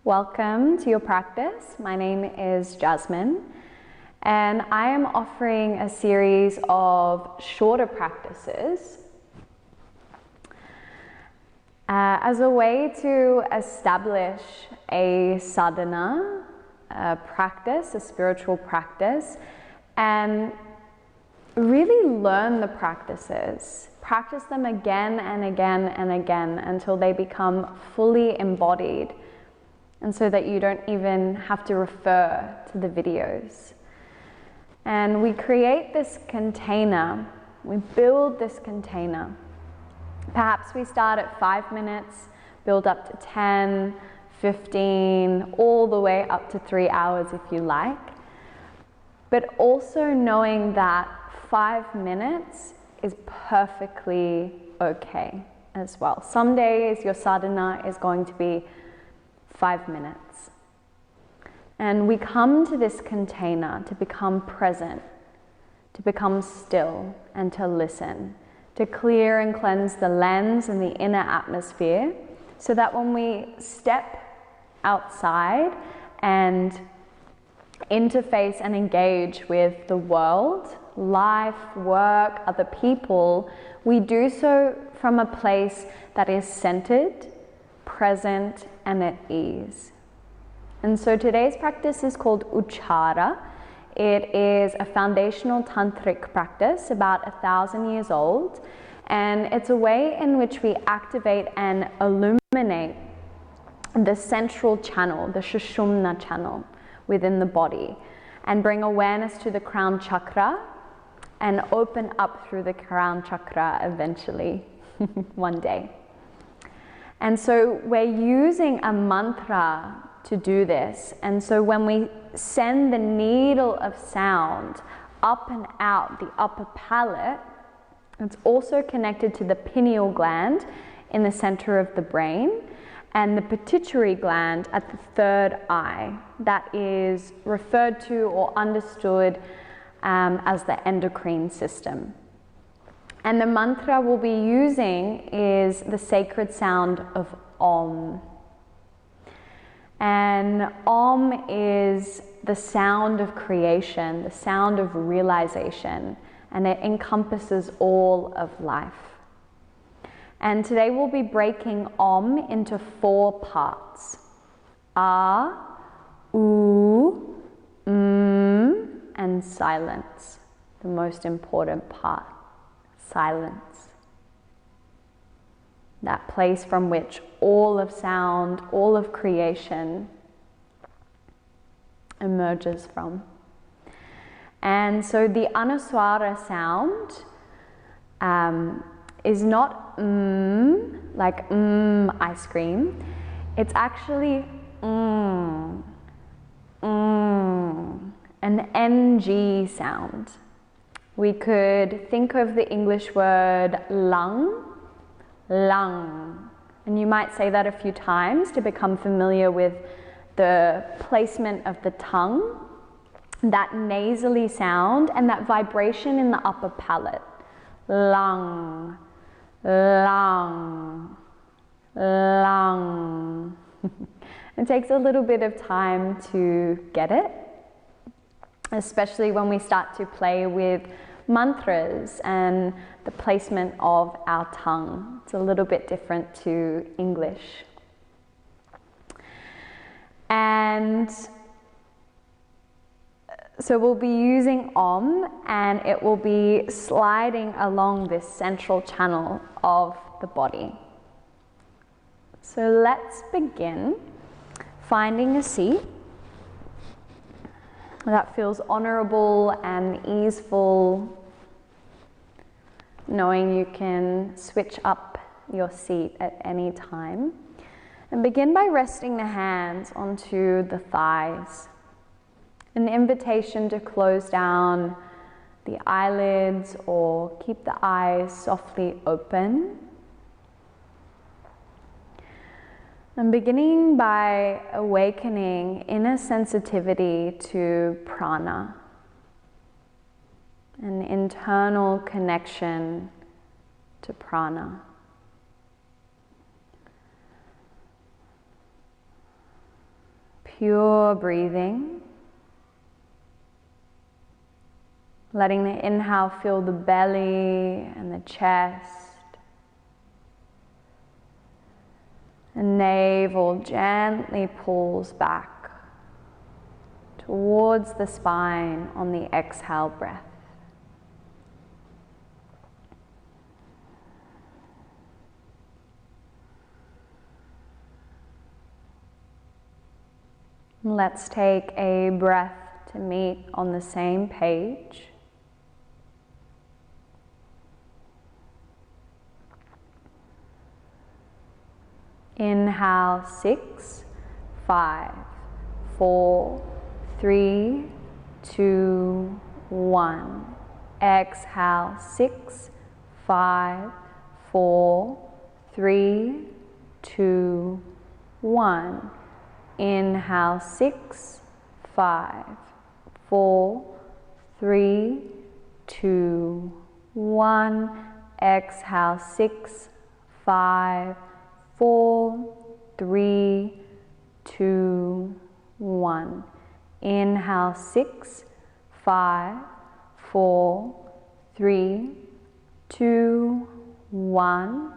Welcome to your practice. My name is Jasmine, and I am offering a series of shorter practices as a way to establish a sadhana, a practice, a spiritual practice, and really learn the practices. Practice them again and again and again until they become fully embodied, and so that you don't even have to refer to the videos. And we create this container, we build this container. Perhaps we start at 5 minutes, build up to 10, 15, all the way up to 3 hours if you like. But also knowing that 5 minutes is perfectly okay as well. Some days your sadhana is going to be 5 minutes. And we come to this container to become present, to become still, and to listen, to clear and cleanse the lens and the inner atmosphere, so that when we step outside and interface and engage with the world, life, work, other people, we do so from a place that is centered, present, and at ease. And so today's practice is called Uchara. It is a foundational tantric practice, about 1,000 years old, and it's a way in which we activate and illuminate the central channel, the Sushumna channel within the body, and bring awareness to the crown chakra and open up through the crown chakra eventually, one day. And so we're using a mantra to do this. And so when we send the needle of sound up and out the upper palate, it's also connected to the pineal gland in the center of the brain and the pituitary gland at the third eye, that is referred to or understood as the endocrine system. And the mantra we'll be using is the sacred sound of Om. And Om is the sound of creation, the sound of realization, and it encompasses all of life. And today we'll be breaking Om into 4 parts: A, U, and silence, the most important part. Silence. That place from which all of sound, all of creation emerges from. And so the Anuswara sound is not like ice cream. It's actually an NG sound. We could think of the English word lung, lung. And you might say that a few times to become familiar with the placement of the tongue, that nasally sound, and that vibration in the upper palate. Lung, lung, lung. It takes a little bit of time to get it, especially when we start to play with mantras and the placement of our tongue. It's a little bit different to English. And so we'll be using Om, and it will be sliding along this central channel of the body. So let's begin finding a seat that feels honorable and easeful, knowing you can switch up your seat at any time. And begin by resting the hands onto the thighs. An invitation to close down the eyelids or keep the eyes softly open. And beginning by awakening inner sensitivity to prana, an internal connection to prana. pure breathing. Letting the inhale fill the belly and the chest. And navel gently pulls back towards the spine on the exhale breath. Let's take a breath to meet on the same page. Inhale, 6, 5, 4, 3, 2, 1. Exhale, 6, 5, 4, 3, 2, 1. Inhale, 6, 5, 4, 3, 2, 1. Exhale, 6, 5, 4, 3, 2, 1. Inhale, 6, 5, 4, 3, 2, 1.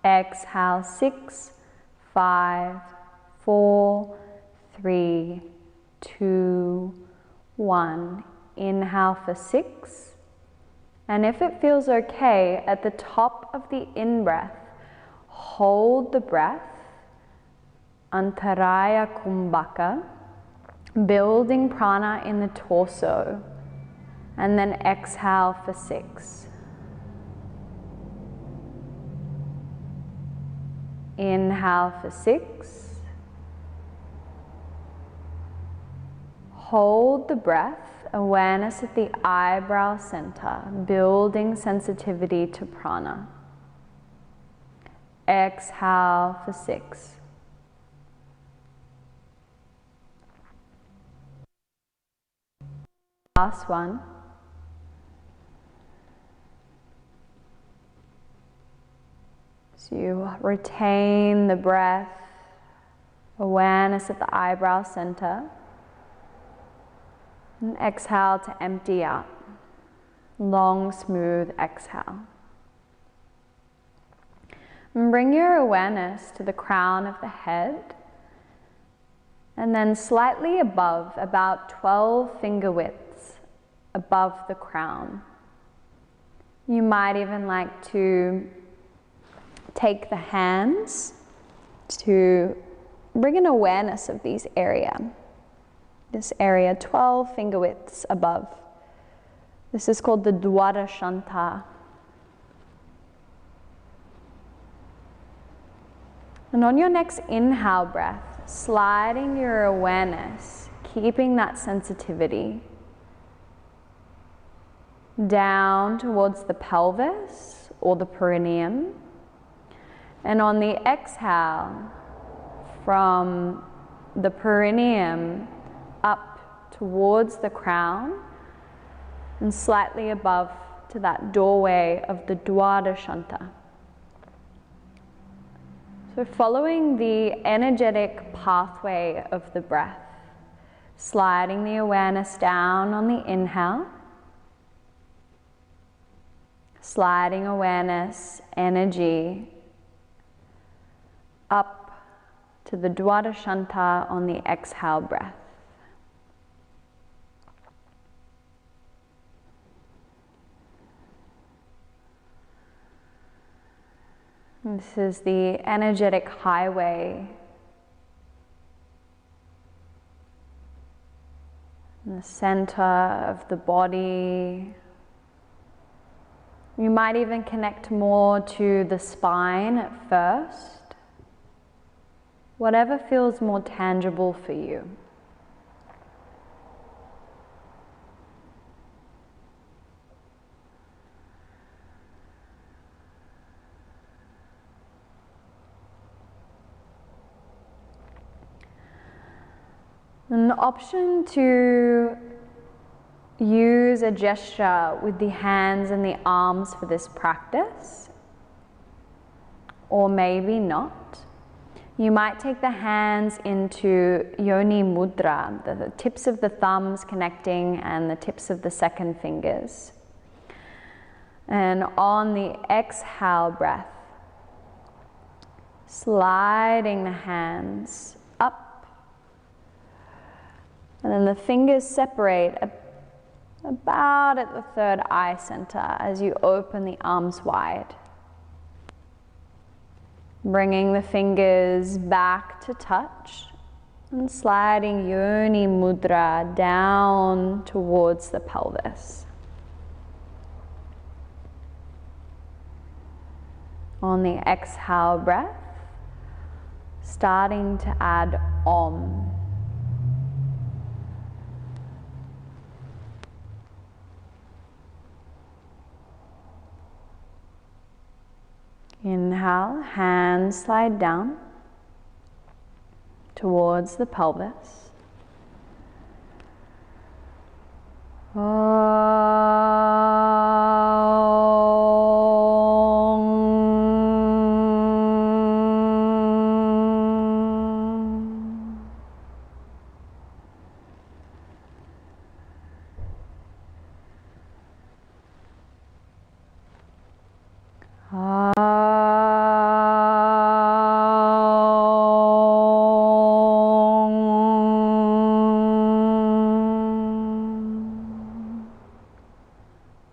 Exhale, 6, 5, 4, 3, 2, 1. Inhale for 6. And if it feels okay, at the top of the in-breath, hold the breath, Antaraya Kumbhaka, building prana in the torso, and then exhale for 6. Inhale for 6. Hold the breath, awareness at the eyebrow center, building sensitivity to prana. Exhale for 6. Last one. So you retain the breath, awareness at the eyebrow center. And exhale to empty out. Long, smooth exhale. And bring your awareness to the crown of the head. And then slightly above, about 12 finger widths above the crown. You might even like to take the hands to bring an awareness of this area 12 finger widths above. This is called the Dwadashanta. And on your next inhale breath, sliding your awareness, keeping that sensitivity down towards the pelvis or the perineum. And on the exhale, from the perineum up towards the crown and slightly above to that doorway of the Dwadashanta. So following the energetic pathway of the breath, sliding the awareness down on the inhale, sliding awareness, energy up to the Dwadashanta on the exhale breath. This is the energetic highway in the center of the body. You might even connect more to the spine at first. Whatever feels more tangible for you. An option to use a gesture with the hands and the arms for this practice, or maybe not. You might take the hands into Yoni Mudra, the tips of the thumbs connecting and the tips of the second fingers. And on the exhale breath, sliding the hands up. And then the fingers separate about at the third eye center as you open the arms wide. Bringing the fingers back to touch and sliding Yoni Mudra down towards the pelvis. On the exhale breath, starting to add Om. Inhale, hands slide down towards the pelvis.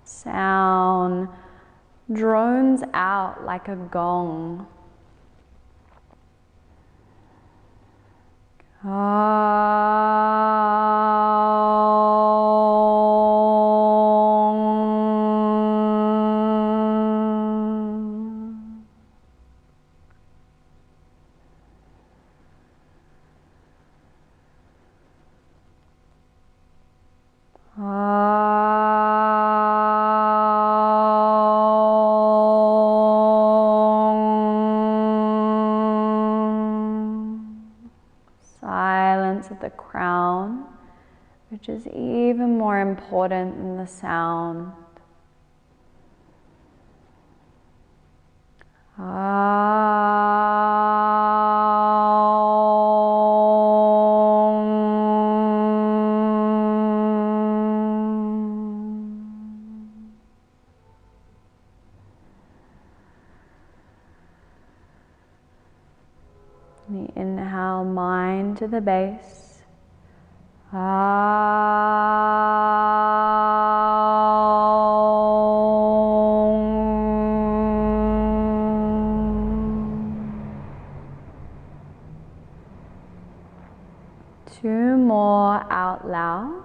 Sound drones out like a gong. Silence at the crown, which is even more important than the sound. The inhale, mind to the base. Two more out loud.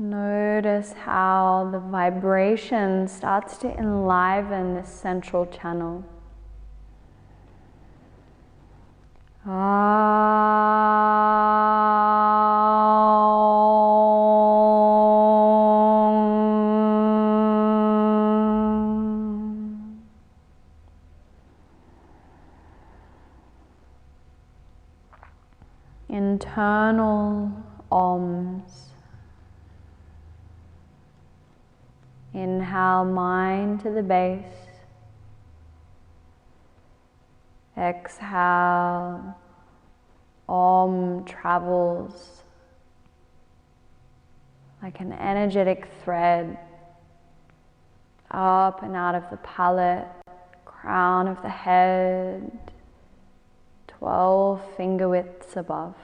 Notice how the vibration starts to enliven this central channel. Internal Oms. Inhale, mind to the base. Exhale, Om travels like an energetic thread up and out of the palate, crown of the head, 12 finger widths above.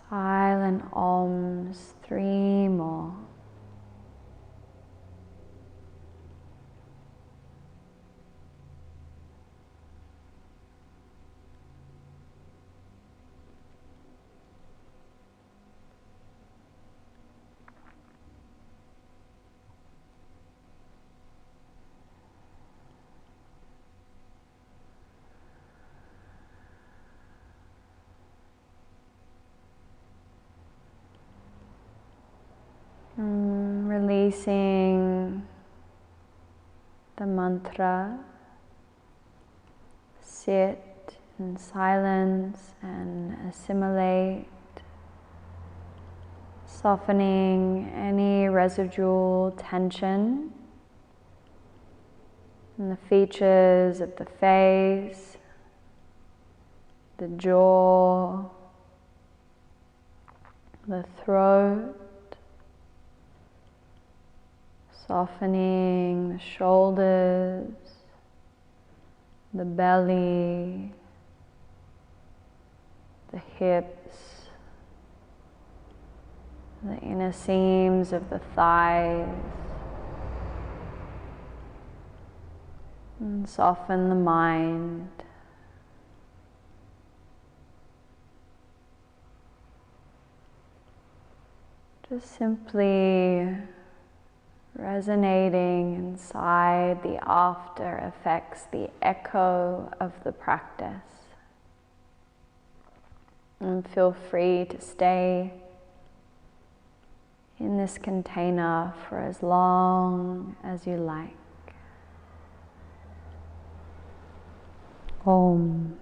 Silent Oms, 3 more. Releasing the mantra. Sit in silence and assimilate, softening any residual tension in the features of the face, the jaw, the throat, softening the shoulders, the belly, the hips, the inner seams of the thighs, and soften the mind. Just simply resonating inside the after effects, the echo of the practice. And feel free to stay in this container for as long as you like. Om.